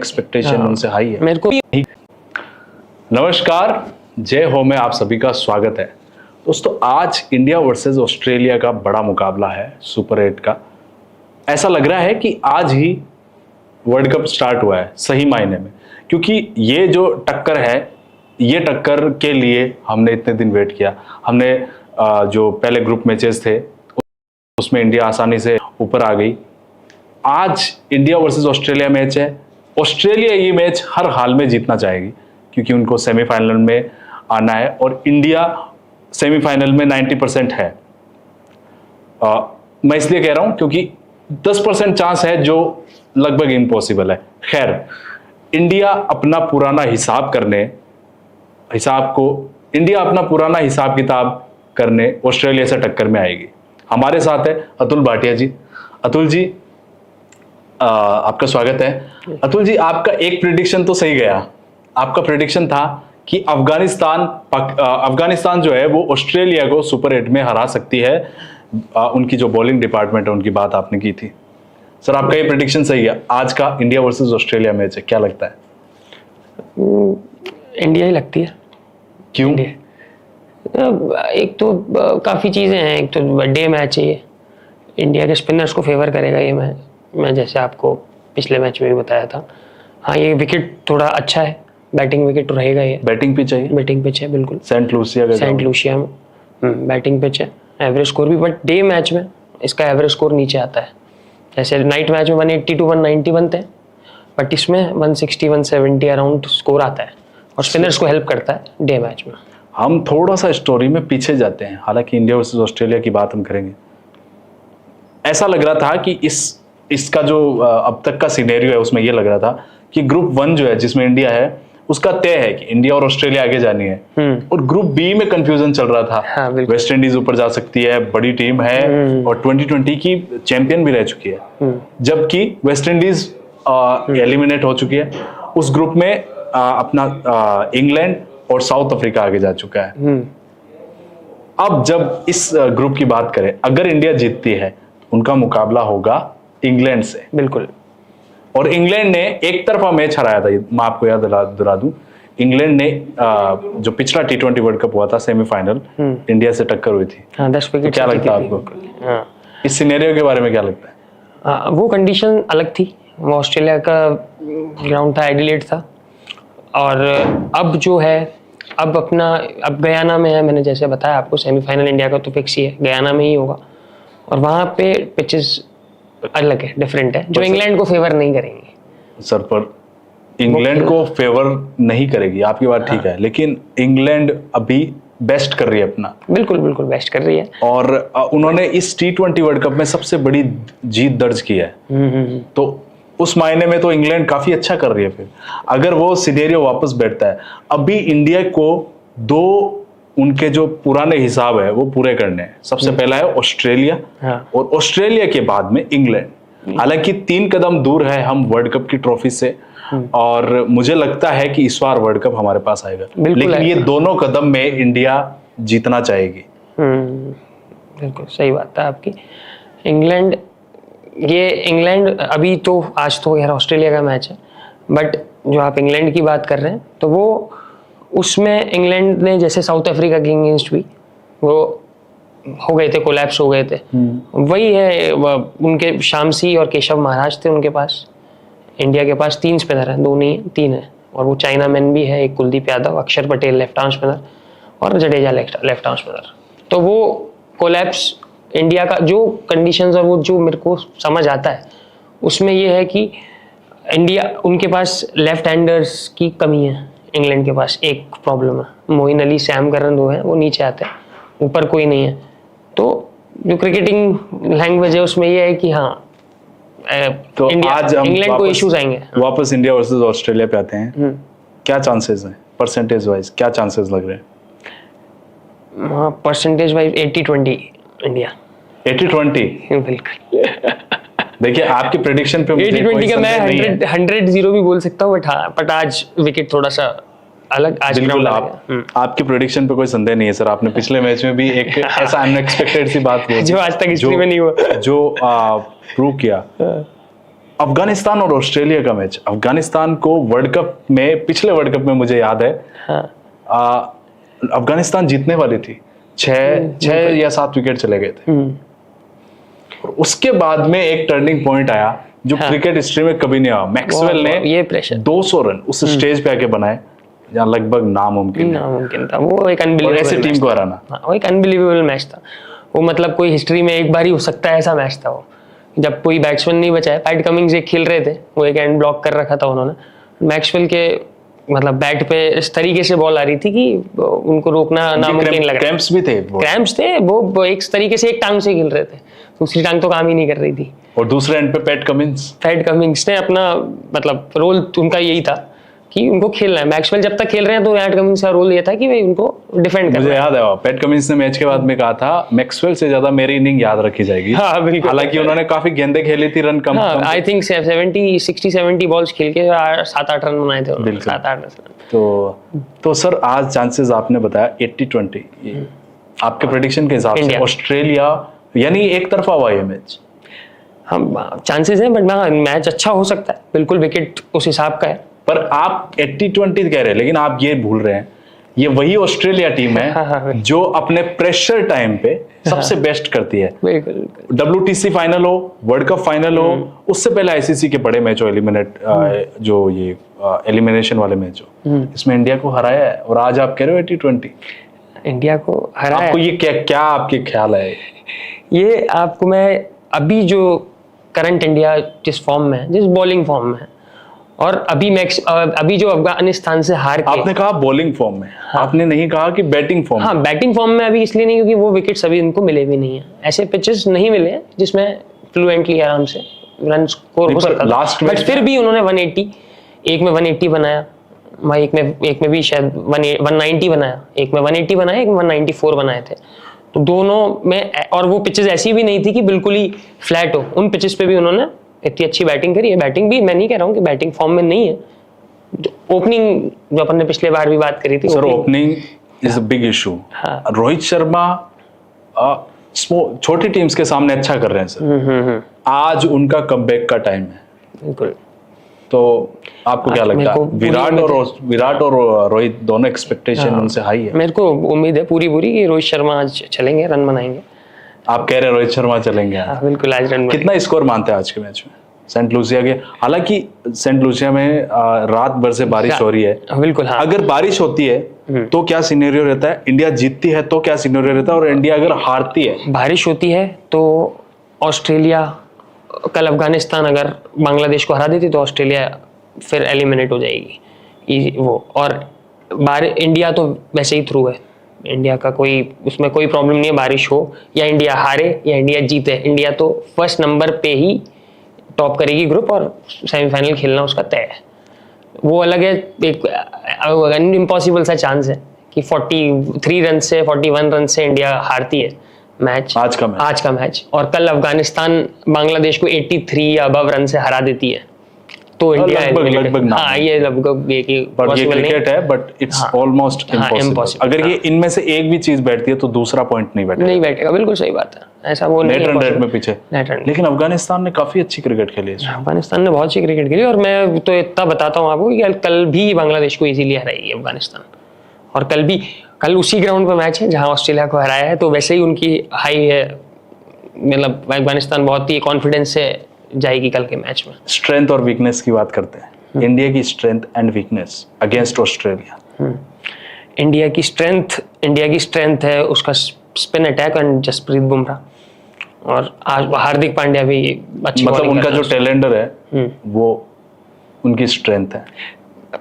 Expectation उनसे high है। मेरे को नमस्कार, जय हो में आप सभी का स्वागत है। दोस्तों, आज इंडिया वर्सेस ऑस्ट्रेलिया का बड़ा मुकाबला है सुपर 8 का। ऐसा लग रहा है कि आज ही वर्ल्ड कप स्टार्ट हुआ है सही मायने में, क्योंकि ये जो टक्कर है, ये टक्कर के लिए हमने इतने दिन वेट किया। हमने जो पहले ग्रुप मैचेस थे उसमें इंडिया आसानी से ऊपर आ गई। आज इंडिया वर्सेस ऑस्ट्रेलिया मैच है। ऑस्ट्रेलिया ये मैच हर हाल में जीतना चाहेगी क्योंकि उनको सेमीफाइनल में आना है और इंडिया सेमीफाइनल में 90% है। मैं इसलिए कह रहा हूं क्योंकि 10% चांस है जो लगभग इम्पॉसिबल है। खैर, इंडिया अपना पुराना हिसाब किताब करने ऑस्ट्रेलिया से टक्कर में आएगी। हमारे साथ है अतुल भाटिया जी। अतुल जी, आपका स्वागत है। अतुल जी, आपका एक प्रेडिक्शन तो सही गया। आपका प्रेडिक्शन था कि अफगानिस्तान जो है वो ऑस्ट्रेलिया को सुपर 8 में हरा सकती है। उनकी जो बॉलिंग डिपार्टमेंट है उनकी बात आपने की थी। सर, आपका ये प्रेडिक्शन सही है। आज का इंडिया वर्सेस ऑस्ट्रेलिया मैच है, क्या लगता है? इंडिया ही लगती है। क्यों? एक तो काफ़ी चीज़ें हैं। एक तो डे मैच है ये, इंडिया के स्पिनर्स को फेवर करेगा ये मैच। मैं जैसे आपको पिछले मैच में भी बताया था। हाँ, ये विकेट थोड़ा अच्छा है, बैटिंग विकेट तो रहेगा ये। बैटिंग पिच है? बैटिंग पिच है बिल्कुल। सेंट लूसिया में बैटिंग पिच है। एवरेज स्कोर भी, बट डे मैच में इसका एवरेज स्कोर नीचे आता है। जैसे नाइट मैच में 180 to 190 बनते हैं, बट इसमें 160 170 अराउंड स्कोर आता है और स्पिनर्स को हेल्प करता है डे मैच में। हम थोड़ा सा स्टोरी में पीछे जाते हैं, हालांकि इंडिया वर्सेस ऑस्ट्रेलिया की बात हम करेंगे। ऐसा लग रहा था कि इसका जो अब तक का सिनेरियो है उसमें यह लग रहा था कि ग्रुप 1 जो है जिसमें इंडिया है उसका तय है कि इंडिया और ऑस्ट्रेलिया आगे जानी है। और ग्रुप बी में कंफ्यूजन चल रहा था। हाँ, वेस्ट इंडीज ऊपर जा सकती है, बड़ी टीम है और 2020 की चैंपियन भी रह चुकी है, जबकि वेस्ट इंडीज एलिमिनेट हो चुकी है। उस ग्रुप में अपना इंग्लैंड और साउथ अफ्रीका आगे जा चुका है। अब जब इस ग्रुप की बात करें, अगर इंडिया जीतती है उनका मुकाबला होगा इंग्लैंड से। बिल्कुल। और इंग्लैंड ने एक तरफा मैच हराया था, मैं आपको याद दिला दूं। इंग्लैंड ने जो पिछला T20 वर्ल्ड कप हुआ था सेमीफाइनल, इंडिया से टक्कर हुई थी। हाँ, 10 विकेट। क्या लगता है आपको? हाँ, इस सिनेरियो के बारे में क्या लगता है? वो कंडीशन अलग थी। वो ऑस्ट्रेलिया का ग्राउंड था, एडिलेड था। और अब जो है, अब गयाना में है। मैंने जैसे बताया आपको, सेमीफाइनल इंडिया का तो फिक्स ही है, गयाना में ही होगा। और वहाँ पे पिचेस अलग है, डिफरेंट है, जो इंग्लैंड को फेवर नहीं करेंगे। सर, पर इंग्लैंड को फेवर नहीं करेगी, आपकी बात ठीक है, लेकिन इंग्लैंड अभी बेस्ट कर रही है अपना। बिल्कुल बिल्कुल बेस्ट कर रही है। और उन्होंने इस T20 वर्ल्ड कप में सबसे बड़ी जीत दर्ज की है। तो उस मायने में तो इंग्लैंड काफी अच्छा कर रही है। फिर अगर वो सिनेरियो वापस बैठता है, अभी इंडिया को 2 उनके जो पुराने हिसाब है वो पूरे करने हैं। सबसे पहला है ऑस्ट्रेलिया। हाँ। और ऑस्ट्रेलिया के बाद में इंग्लैंड। हालांकि 3 कदम दूर है हम वर्ल्ड कप की ट्रॉफी से, और मुझे लगता है कि इस बार वर्ल्ड कप हमारे पास आएगा, लेकिन ये दोनों कदम में इंडिया जीतना चाहेगी। बिल्कुल सही बात है आपकी। इंग्लैंड अभी तो, आज तो यार ऑस्ट्रेलिया का मैच है, बट जो आप इंग्लैंड की बात कर रहे हैं तो वो, उसमें इंग्लैंड ने जैसे साउथ अफ्रीका के अगेंस्ट भी वो हो गए थे, कोलैप्स हो गए थे। वही है, उनके शामसी और केशव महाराज थे उनके पास। इंडिया के पास 3 स्पिनर हैं, 2 नहीं है, 3 है। और वो चाइना मैन भी है, एक कुलदीप यादव, अक्षर पटेल लेफ्ट आर्म स्पिनर और जडेजा लेफ्ट आर्म स्पिनर। तो वो कोलैप्स इंडिया का जो कंडीशंस और वो जो मेरे को समझ आता है उसमें ये है कि इंडिया, उनके पास लेफ्ट हैंडर्स की कमी है। इंग्लैंड के पास एक प्रॉब्लम है, मोइन अली, सैम करन दो हैं, वो नीचे आते हैं, ऊपर कोई नहीं है। तो जो क्रिकेटिंग लैंग्वेज है उसमें ये है कि हाँ, तो आज हम इंग्लैंड को इश्यूज आएंगे। वापस इंडिया वर्सेस ऑस्ट्रेलिया पे आते हैं। क्या चांसेस हैं परसेंटेज वाइज, क्या चांसेस लग रहे हैं? हाँ, परसेंटेज वाइज 80-20 इंडिया। 80-20? बिल्कुल। देखिए, आपकी प्रेडिक्शन पे 80-20 का मैं 100-0 भी बोल सकता हूँ, बट आज विकेट थोड़ा सा अलग। आज बिल्कुल आपकी प्रेडिक्शन पे कोई संदेह नहीं है सर। आपने पिछले मैच में भी एक ऐसा अनएक्सपेक्टेड सी बात हुई जो आज तक हिस्ट्री में नहीं हुआ, जो प्रूव किया। अफगानिस्तान और ऑस्ट्रेलिया का मैच, अफगानिस्तान को वर्ल्ड कप में, पिछले वर्ल्ड कप में मुझे याद है, हाँ अफगानिस्तान जीतने वाली थी, 6 या 7 विकेट चले गए थे। और उसके बाद में एक टर्निंग पॉइंट आया जो क्रिकेट हिस्ट्री में कभी नहीं आया। मैक्सवेल ने ये प्रेशर 200 रन उस स्टेज पे आके बनाए जहाँ लगभग नामुमकिन था। वो एक अनबिलीवेबल ऐसे टीम को हराना। वो एक अनबिलीवेबल मैच था। वो मतलब कोई हिस्ट्री में एक बार ही हो सकता है ऐसा मैच था वो, जब कोई बैट्समैन नहीं बचा है। पैट कमिंग्स एक खेल रहे थे, वो एक एंड ब्लॉक कर रखा था उन्होंने। मैक्सवेल के मतलब बैट पे इस तरीके से बॉल आ रही थी कि उनको रोकना नामुमकिन लग रहा था। क्रैम्प्स भी थे, क्रैम्प्स थे। वो एक तरीके से एक टांग से खेल रहे थे, दूसरी टांग तो काम ही नहीं कर रही थी। और दूसरे एंड पे पैट कमिंस ने अपना मतलब रोल उनका यही था कि उनको खेलना है। मैक्सवेल जब तक खेल रहे हैं तो पैट कमिंस का रोल ये था कि भाई उनको डिफेंड करना। मुझे याद है पैट कमिंस ने मैच के बाद में कहा था मैक्सवेल से ज्यादा मेरी इनिंग याद रखी जाएगी। हाँ बिल्कुल। हालांकि उन्होंने काफी गेंदें खेली थी, run come. I think 60-70 balls खेल के 7-8 रन बनाए थे उन्होंने। 7-8 रन। तो सर आज चांसेस आपने बताया 80-20, आपके प्रेडिक्शन के हिसाब से ऑस्ट्रेलिया, यानी एक तरफा हुआ ये मैच? हम चांसेस हैं, बट मैच अच्छा हो सकता है बिल्कुल, विकेट उस हिसाब का है। पर आप 80-20 कह रहे हैं, लेकिन आप ये भूल रहे हैं ये वही ऑस्ट्रेलिया टीम है जो अपने प्रेशर टाइम पे सबसे बेस्ट करती है। WTC फाइनल हो, वर्ल्ड कप फाइनल हो, उससे पहले ICC के बड़े मैच हो, जो ये एलिमिनेशन वाले मैच हो, इसमें इंडिया को हराया है। और आज आप कह रहे हो 80-20 इंडिया को हराया। आपको ये क्या आपके ख्याल है? ये आपको मैं अभी जो करंट इंडिया जिस फॉर्म में है, जिस बॉलिंग फॉर्म में है, और अभी जो अफगानिस्तान से हार के, आपने कहा बॉलिंग फॉर्म में, आपने नहीं कहा कि बैटिंग फॉर्म। हाँ बैटिंग फॉर्म में अभी इसलिए नहीं क्योंकि वो विकेट्स अभी इनको मिले भी नहीं है। ऐसे पिचेस नहीं मिले हैं जिसमें फ्लुएंटली आराम से रन स्कोर हो सकता था। बट फिर भी उन्होंने 180, एक में 180 बनाया, एक में भी शायद 190 बनाया, एक में 180 बनाया, एक में 194 बनाए थे। तो दोनों में, और वो पिचेस ऐसी भी नहीं थी कि बिल्कुल ही फ्लैट हो, उन पिचेस पे भी उन्होंने इतनी अच्छी बैटिंग करी है। बैटिंग भी मैं नहीं कह रहा हूँ कि बैटिंग फॉर्म में नहीं है। ओपनिंग जो अपन ने पिछले बार भी बात करी थी, sir opening is a big issue. Rohit Sharma छोटी टीम्स के सामने अच्छा कर रहे हैं सर। आज उनका कमबैक का टाइम है। बिल्कुल। तो आपको क्या लगता है? विराट और रोहित दोनों एक्सपेक्टेशन उनसे हाई है। मेरे को उम्मीद है पूरी कि रोहित शर्मा आज चलेंगे, रन बनाएंगे। आप कह रहे हैं रोहित शर्मा चलेंगे? हाँ, बिल्कुल आज रन। कितना स्कोर मानते हैं आज के मैच में सेंट लूसिया के? हालांकि सेंट लूसिया में रात भर से बारिश हो रही है। बिल्कुल हाँ। अगर बारिश होती है तो क्या सिनेरियो रहता है? इंडिया जीतती है तो क्या सिनेरियो रहता है? और इंडिया अगर हारती है? बारिश होती है तो ऑस्ट्रेलिया, कल अफगानिस्तान अगर बांग्लादेश को हरा देती तो ऑस्ट्रेलिया फिर एलिमिनेट हो जाएगी वो। और इंडिया तो वैसे ही थ्रू है। इंडिया का कोई उसमें कोई प्रॉब्लम नहीं है, बारिश हो या इंडिया हारे या इंडिया जीते, इंडिया तो फर्स्ट नंबर पे ही टॉप करेगी ग्रुप और सेमीफाइनल खेलना उसका तय है। वो अलग है, एक इम्पॉसिबल सा चांस है कि 43 रन से 41 रन से इंडिया हारती है मैच, आज का मैच, और कल अफगानिस्तान बांग्लादेश को 83 या अबव रन से हरा देती है तो इंडिया लगभग हाँ ये लगभग ये क्रिकेट है, बट इट्स ऑलमोस्ट इम्पॉसिबल। अगर ये इनमें से एक भी चीज बैठती है तो दूसरा पॉइंट नहीं बैठेगा। बिल्कुल सही बात है, ऐसा वो नेट रन रेट में पीछे। लेकिन अफगानिस्तान ने काफी अच्छी क्रिकेट खेली है। अफगानिस्तान ने बहुत अच्छी क्रिकेट खेली, और मैं तो इतना बताता हूँ आपको कि कल भी बांग्लादेश को इजीली हराएगी अफगानिस्तान। और कल उसी ग्राउंड पर मैच है जहाँ ऑस्ट्रेलिया को हराया है, तो वैसे ही उनकी हाई है, मतलब अफगानिस्तान बहुत ही कॉन्फिडेंस से जाएगी कल के मैच में। स्ट्रेंथ और वीकनेस की बात करते हैं। इंडिया की strength and weakness against Australia. India की स्ट्रेंथ है उसका spin attack and Jasprit Bumrah, और आज हार्दिक पांड्या भी अच्छी, मतलब उनका जो टैलेंटर है वो उनकी स्ट्रेंथ है।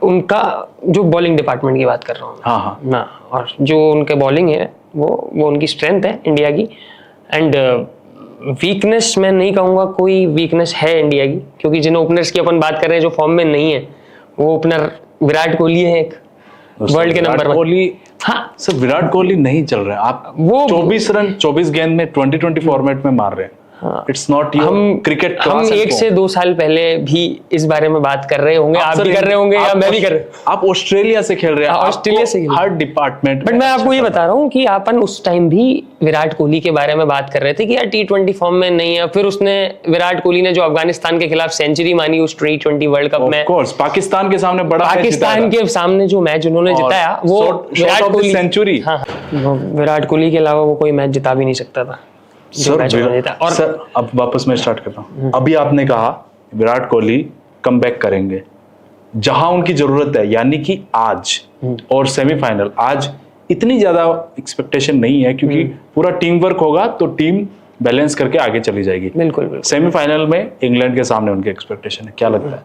उनका जो बॉलिंग डिपार्टमेंट की बात कर रहा हूँ। हाँ ना, और जो उनके बॉलिंग है वो उनकी स्ट्रेंथ है इंडिया की। एंड वीकनेस मैं नहीं कहूँगा कोई वीकनेस है इंडिया की, क्योंकि जिन ओपनर्स की अपन बात कर रहे हैं जो फॉर्म में नहीं है, वो ओपनर विराट कोहली है एक वर्ल्ड के नंबर 1। हाँ सर, विराट कोहली नहीं चल रहे हैं। आप वो 24 रन 24 गेंद में 2020 फॉर्मेट में मार रहे हैं। इट्स नॉट योर क्रिकेट हम 1 से 2 साल पहले भी इस बारे में बात कर रहे होंगे, आप भी कर रहे होंगे या मैं भी कर रहा आप ऑस्ट्रेलिया से खेल रहे हैं, ऑस्ट्रेलिया से हर डिपार्टमेंट। बट मैं आपको ये बता रहा हूँ कि अपन उस टाइम भी विराट कोहली के बारे में बात कर रहे थे कि यार T20 फॉर्म में नहीं है। फिर उसने विराट कोहली ने जो अफगानिस्तान के खिलाफ सेंचुरी मानी उस T20 वर्ल्ड कप में, कोर्स पाकिस्तान के सामने बड़ा पाकिस्तान के सामने जो मैच उन्होंने जिताया वो विराट कोहली सेंचुरी, हाँ, विराट कोहली के अलावा वो कोई मैच जिता भी नहीं सकता था। और सर अब वापस मैं स्टार्ट करता हूँ। अभी आपने कहा विराट कोहली कम बैक करेंगे जहां उनकी जरूरत है, यानी कि आज और सेमीफाइनल, आज इतनी ज्यादा एक्सपेक्टेशन नहीं है क्योंकि पूरा टीम वर्क होगा तो टीम बैलेंस करके आगे चली जाएगी। बिल्कुल। सेमीफाइनल में इंग्लैंड के सामने उनकी एक्सपेक्टेशन है, क्या लगता है?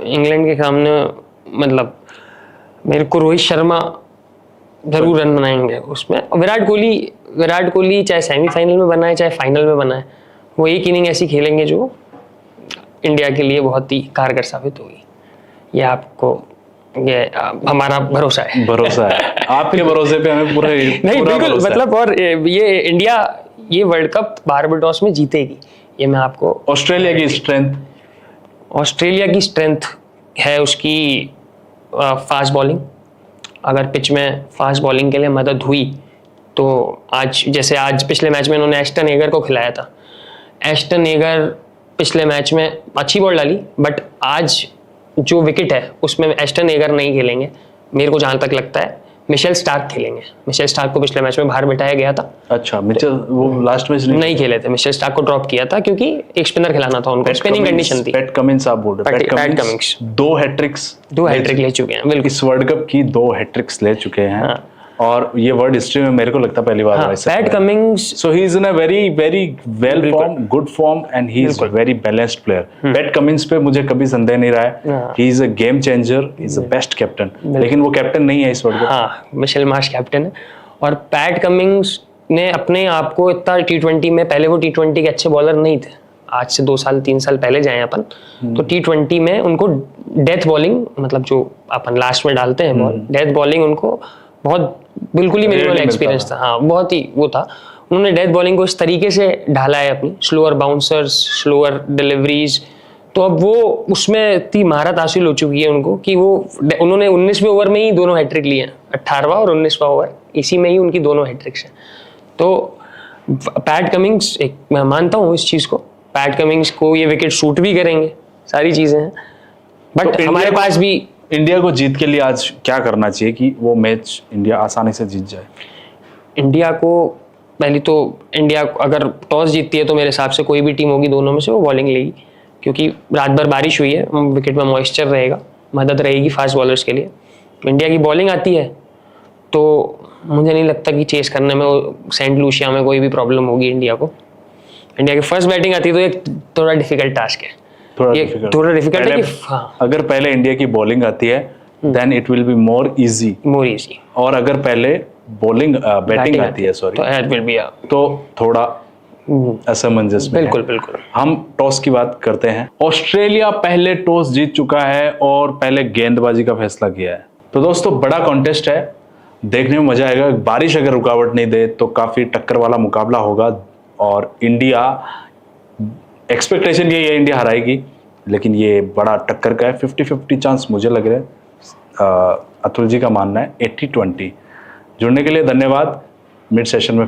इंग्लैंड के सामने मतलब मेरे को रोहित शर्मा जरूर रन बनाएंगे उसमें। विराट कोहली चाहे सेमीफाइनल में बनाए चाहे फाइनल में बनाए, वो एक इनिंग ऐसी खेलेंगे जो इंडिया के लिए बहुत ही कारगर साबित होगी। ये आपको ये हमारा भरोसा है। भरोसा है आपके भरोसे पे हमें पूरा नहीं बिल्कुल मतलब, और ये इंडिया ये वर्ल्ड कप बारबाडोस में जीतेगी, ये मैं आपको। ऑस्ट्रेलिया की स्ट्रेंथ है उसकी फास्ट बॉलिंग। अगर पिच में फास्ट बॉलिंग के लिए मदद हुई तो आज पिछले मैच में उन्होंने एस्टन एगर को खिलाया था। एस्टन एगर पिछले मैच में अच्छी बॉल डाली, बट आज जो विकेट है उसमें एस्टन एगर नहीं खेलेंगे। मेरे को जहां तक लगता है मिशेल स्टार्क खेलेंगे। मिशेल स्टार्क को पिछले मैच में बाहर बिठाया गया था। अच्छा, मिचेल वो लास्ट मैच नहीं खेले थे। मिशेल स्टार्क को ड्रॉप किया था क्योंकि एक स्पिनर खिलाना था उनको, स्पिनिंग कंडीशन थी। पैट कमिंस आप बोल रहे हैं। पैट कमिंस 2 हैट्रिक्स ले चुके हैं। बिल्कुल, इस वर्ल्ड कप की 2 हैट्रिक्स ले चुके हैं। हाँ। और ये वर्ल्ड हिस्ट्री में मेरे को लगता है पहली बार हुआ है। PAT Cummins, so he is in a very very well form, good form and he is very balanced player. PAT Cummins पे मुझे कभी संदेह नहीं रहा है। He is a game changer, he is the best captain, लेकिन वो captain नहीं है इस वर्ल्ड कप। हाँ, मिशेल मार्श कैप्टन है। और पैट कमिंस ने अपने आप को इतना T20 में, पहले वो T20 के अच्छे बॉलर नहीं थे। आज से 2 साल 3 साल पहले जाए अपन तो T20 में उनको डेथ बॉलिंग, मतलब जो अपन लास्ट में डालते हैं बॉल, डेथ बॉलिंग उनको बहुत बिल्कुल ही मिनिमल एक्सपीरियंस था। हाँ, बहुत ही वो था। उन्होंने डेथ बॉलिंग को इस तरीके से ढाला है अपनी, स्लोअर बाउंसर्स, स्लोअर डिलीवरीज, तो अब वो उसमें इतनी महारत हासिल हो चुकी है उनको कि उन्होंने 19वें ओवर में ही दोनों हैट्रिक लिए हैं। 18वां और 19वां ओवर, इसी में ही उनकी दोनों हैट्रिक्स हैं। तो पैट कमिंग्स, मैं मानता हूँ इस चीज़ को, पैट कमिंग्स को ये विकेट शूट भी करेंगे, सारी चीज़ें हैं। बट हमारे पास भी इंडिया को जीत के लिए आज क्या करना चाहिए कि वो मैच इंडिया आसानी से जीत जाए? इंडिया को पहले तो, इंडिया अगर टॉस जीतती है तो मेरे हिसाब से कोई भी टीम होगी दोनों में से वो बॉलिंग लेगी, क्योंकि रात भर बारिश हुई है, विकेट में मॉइस्चर रहेगा, मदद रहेगी फास्ट बॉलर्स के लिए। इंडिया की बॉलिंग आती है तो मुझे नहीं लगता कि चेस करने में सेंट लूसिया में कोई भी प्रॉब्लम होगी इंडिया को। इंडिया की फर्स्ट बैटिंग आती है तो एक थोड़ा डिफिकल्ट टास्क है, थोड़ा डिफिकल्ट है कि हाँ, अगर पहले इंडिया की बॉलिंग आती है then it will be more easy, और अगर पहले बैटिंग आती है तो थोड़ा असमंजस में। बिल्कुल। हम टॉस की बात करते हैं। ऑस्ट्रेलिया पहले टॉस जीत चुका है और पहले गेंदबाजी का फैसला किया है। तो दोस्तों बड़ा कॉन्टेस्ट है, देखने में मजा आएगा। बारिश अगर रुकावट नहीं दे तो काफी टक्कर वाला मुकाबला होगा और इंडिया, एक्सपेक्टेशन ये है इंडिया हराएगी, लेकिन ये बड़ा टक्कर का है। 50-50 चांस मुझे लग रहा है। अतुल जी का मानना है 80-20। जुड़ने के लिए धन्यवाद। मिड सेशन में